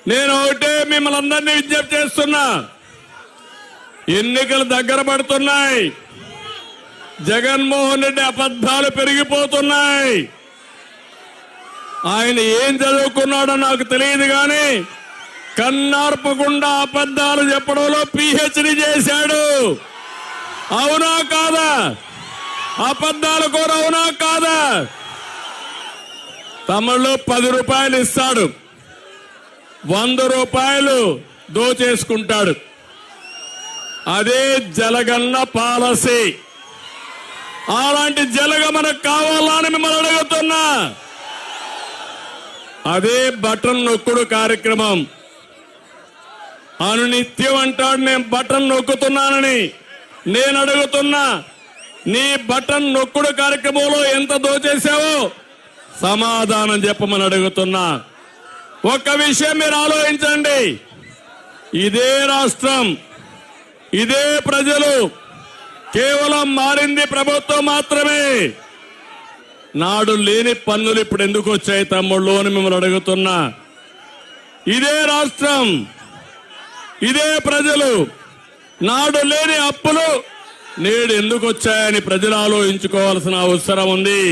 నేను ఒకటే మిమ్మల్ని అందరినీ విజ్ఞప్తి చేస్తున్నా, ఎన్నికలు దగ్గర పడుతున్నాయి. జగన్మోహన్ రెడ్డి అబద్ధాలు పెరిగిపోతున్నాయి. ఆయన ఏం చదువుకున్నాడో నాకు తెలియదు కానీ కన్నార్పకుండా అబద్ధాలు చెప్పడంలో పిహెచ్డి చేశాడు. అవునా కాదా? అబద్ధాలు కూడా అవునా కాదా? తమిళ్లో 10 రూపాయలు ఇస్తాడు, 100 రూపాయలు దోచేసుకుంటాడు. అదే జలగన్న పాలసీ. అలాంటి జలగ మనకు కావాలని మిమ్మల్ని అడుగుతున్నా. అదే బటన్ నొక్కుడు కార్యక్రమం. అనునిత్యం అంటాడు నేను బటన్ నొక్కుతున్నానని. నేను అడుగుతున్నా, నీ బటన్ నొక్కుడు కార్యక్రమంలో ఎంత దోచేశావో సమాధానం చెప్పమని అడుగుతున్నా. ఒక్క విషయం మీరు ఆలోచించండి. ఇదే రాష్ట్రం, ఇదే ప్రజలు, కేవలం మారింది ప్రభుత్వం మాత్రమే. నాడు లేని పన్నులు ఇప్పుడు ఎందుకు వచ్చాయి తమ్ముళ్ళు అని మిమ్మల్ని అడుగుతున్నా. ఇదే రాష్ట్రం, ఇదే ప్రజలు, నాడు లేని అప్పులు నేడు ఎందుకు వచ్చాయని ప్రజలు ఆలోచించుకోవాల్సిన అవసరం ఉంది.